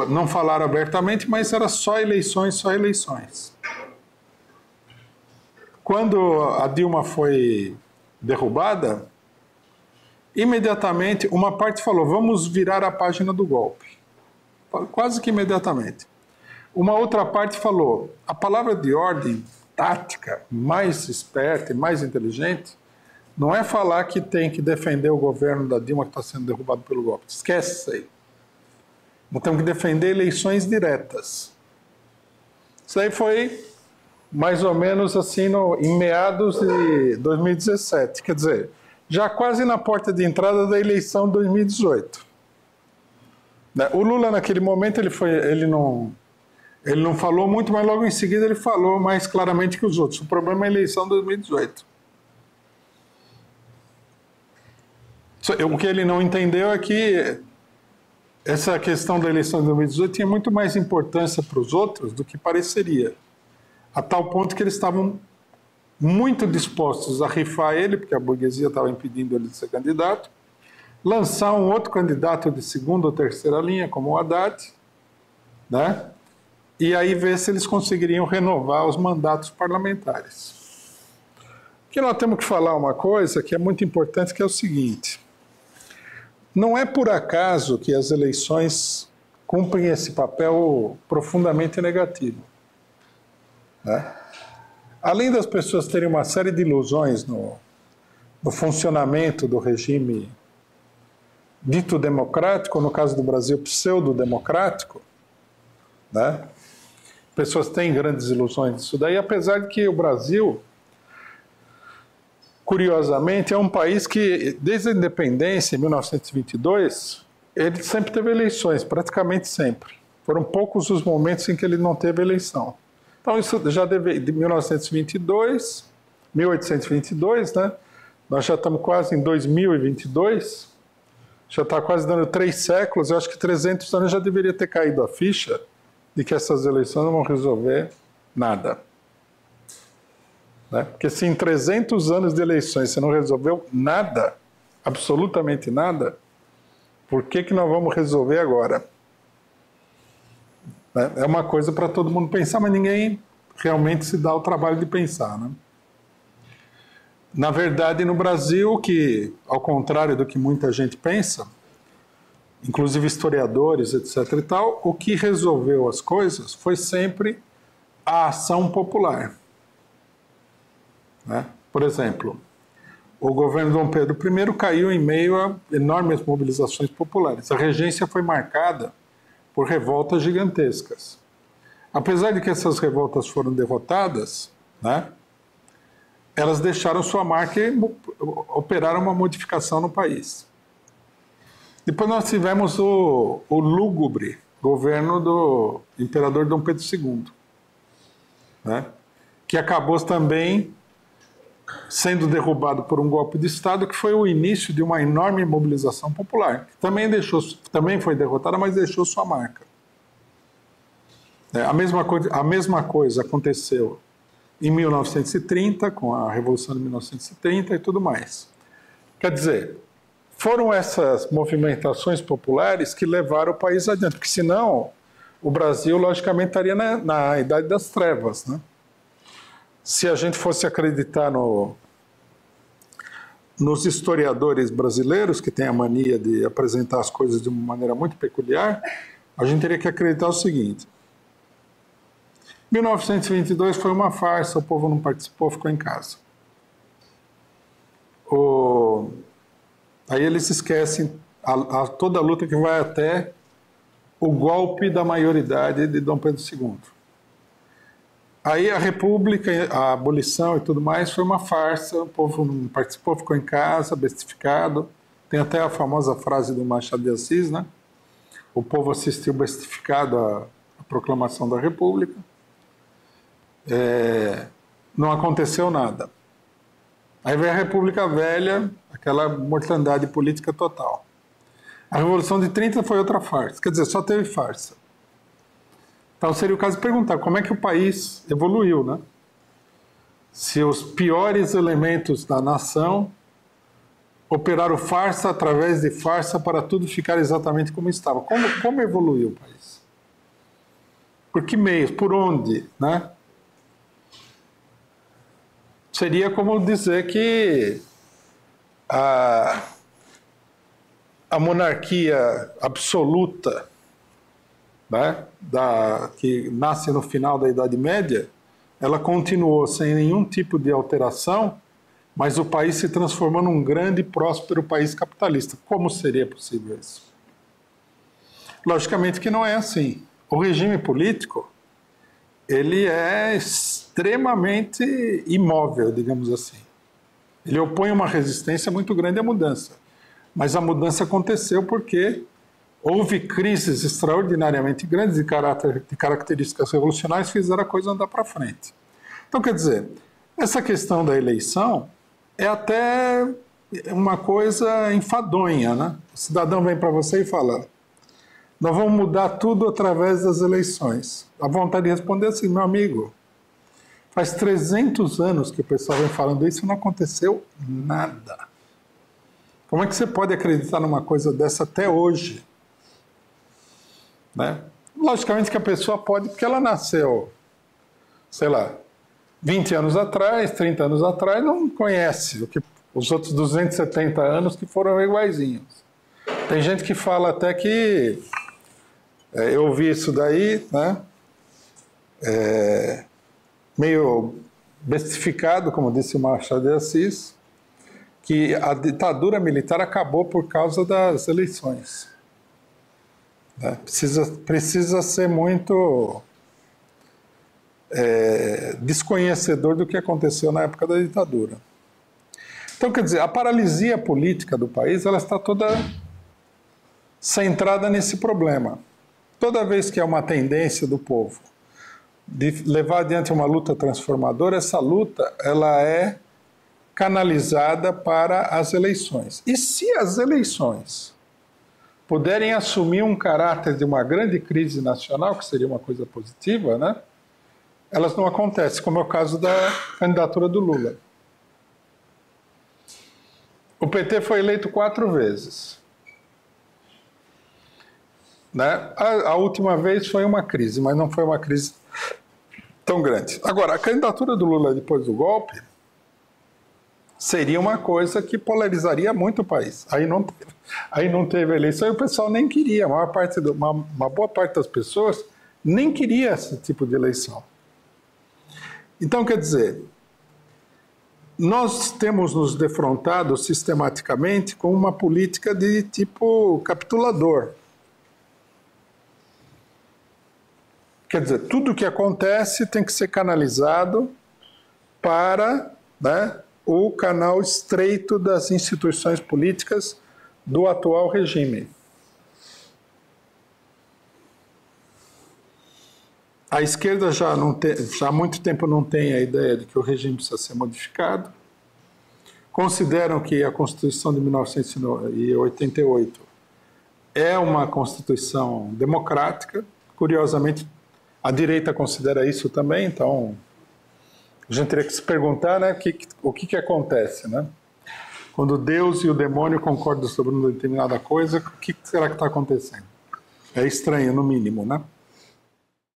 não falaram abertamente, mas era só eleições, só eleições. Quando a Dilma foi derrubada, imediatamente uma parte falou, vamos virar a página do golpe. Quase que imediatamente. Uma outra parte falou, a palavra de ordem tática, mais esperta e mais inteligente, não é falar que tem que defender o governo da Dilma que está sendo derrubado pelo golpe. Esquece isso aí. Nós temos que defender eleições diretas. Isso aí foi mais ou menos assim em meados de 2017. Quer dizer, já quase na porta de entrada da eleição de 2018. O Lula, naquele momento, ele não falou muito, mas logo em seguida ele falou mais claramente que os outros. O problema é a eleição de 2018. O que ele não entendeu é que essa questão da eleição de 2018 tinha muito mais importância para os outros do que pareceria. A tal ponto que eles estavam muito dispostos a rifar ele, porque a burguesia estava impedindo ele de ser candidato, lançar um outro candidato de segunda ou terceira linha, como o Haddad, né? E aí ver se eles conseguiriam renovar os mandatos parlamentares. Aqui nós temos que falar uma coisa que é muito importante, que é o seguinte: não é por acaso que as eleições cumprem esse papel profundamente negativo, né? Além das pessoas terem uma série de ilusões no funcionamento do regime dito democrático, no caso do Brasil, pseudo-democrático, né? Pessoas têm grandes ilusões disso daí, apesar de que o Brasil, curiosamente, é um país que, desde a independência, em 1922, ele sempre teve eleições, praticamente sempre. Foram poucos os momentos em que ele não teve eleição. Então, isso já de 1822, né? Nós já estamos quase em 2022, já está quase dando 3 séculos, eu acho que 300 anos já deveria ter caído a ficha de que essas eleições não vão resolver nada. Né? Porque se em 300 anos de eleições você não resolveu nada, absolutamente nada, por que nós vamos resolver agora? É uma coisa para todo mundo pensar, mas ninguém realmente se dá o trabalho de pensar, né? Na verdade, no Brasil, que, ao contrário do que muita gente pensa, inclusive historiadores, etc. e tal, o que resolveu as coisas foi sempre a ação popular. Né? Por exemplo, o governo Dom Pedro I caiu em meio a enormes mobilizações populares. A regência foi marcada por revoltas gigantescas. Apesar de que essas revoltas foram derrotadas, né, elas deixaram sua marca e operaram uma modificação no país. Depois nós tivemos o lúgubre governo do imperador Dom Pedro II, né, que acabou também sendo derrubado por um golpe de Estado, que foi o início de uma enorme mobilização popular, que também foi derrotada, mas deixou sua marca. A mesma coisa aconteceu em 1930, com a Revolução de 1930 e tudo mais. Quer dizer, foram essas movimentações populares que levaram o país adiante, porque senão o Brasil, logicamente, estaria na Idade das Trevas, né? Se a gente fosse acreditar nos historiadores brasileiros, que têm a mania de apresentar as coisas de uma maneira muito peculiar, a gente teria que acreditar o seguinte: 1922 foi uma farsa, o povo não participou, ficou em casa. Aí eles esquecem toda a luta que vai até o golpe da maioridade de Dom Pedro II. Aí a República, a abolição e tudo mais foi uma farsa, o povo não participou, ficou em casa, bestificado. Tem até a famosa frase do Machado de Assis, né? O povo assistiu bestificado à proclamação da República. Não aconteceu nada. Aí veio a República Velha, aquela mortandade política total. A Revolução de 30 foi outra farsa, quer dizer, só teve farsa. Então seria o caso de perguntar como é que o país evoluiu, né? Se os piores elementos da nação operaram farsa através de farsa para tudo ficar exatamente como estava. Como evoluiu o país? Por que meios? Por onde? Né? Seria como dizer que a monarquia absoluta, né, que nasce no final da Idade Média, ela continuou sem nenhum tipo de alteração, mas o país se transformou num grande e próspero país capitalista. Como seria possível isso? Logicamente que não é assim. O regime político, ele é extremamente imóvel, digamos assim. Ele opõe uma resistência muito grande à mudança. Mas a mudança aconteceu porque houve crises extraordinariamente grandes de características revolucionárias que fizeram a coisa andar para frente. Então, quer dizer, essa questão da eleição é até uma coisa enfadonha, né? O cidadão vem para você e fala: nós vamos mudar tudo através das eleições. A vontade de responder assim: meu amigo, faz 300 anos que o pessoal vem falando isso e não aconteceu nada. Como é que você pode acreditar numa coisa dessa até hoje? Né? Logicamente que a pessoa pode, porque ela nasceu, sei lá, 20 anos atrás, 30 anos atrás, não conhece o que os outros 270 anos que foram iguaizinhos. Tem gente que fala até que, eu ouvi isso daí, né, meio bestificado, como disse o Machado de Assis, que a ditadura militar acabou por causa das eleições. Né? Precisa ser muito desconhecedor do que aconteceu na época da ditadura. Então, quer dizer, a paralisia política do país, ela está toda centrada nesse problema. Toda vez que há uma tendência do povo de levar adiante uma luta transformadora, essa luta ela é canalizada para as eleições. E se as eleições puderem assumir um caráter de uma grande crise nacional, que seria uma coisa positiva, né? Elas não acontecem, como é o caso da candidatura do Lula. O PT foi eleito 4 vezes. Né? A última vez foi uma crise, mas não foi uma crise tão grande. Agora, a candidatura do Lula depois do golpe seria uma coisa que polarizaria muito o país. Aí não teve eleição e o pessoal nem queria. Uma boa parte das pessoas nem queria esse tipo de eleição. Então, quer dizer, nós temos nos defrontado sistematicamente com uma política de tipo capitulador. Quer dizer, tudo o que acontece tem que ser canalizado para, né, o canal estreito das instituições políticas do atual regime. A esquerda já há muito tempo não tem a ideia de que o regime precisa ser modificado. Consideram que a Constituição de 1988 é uma Constituição democrática. Curiosamente, a direita considera isso também, então a gente teria que se perguntar, né, o que acontece, né? Quando Deus e o demônio concordam sobre uma determinada coisa, o que será que está acontecendo? É estranho, no mínimo, né?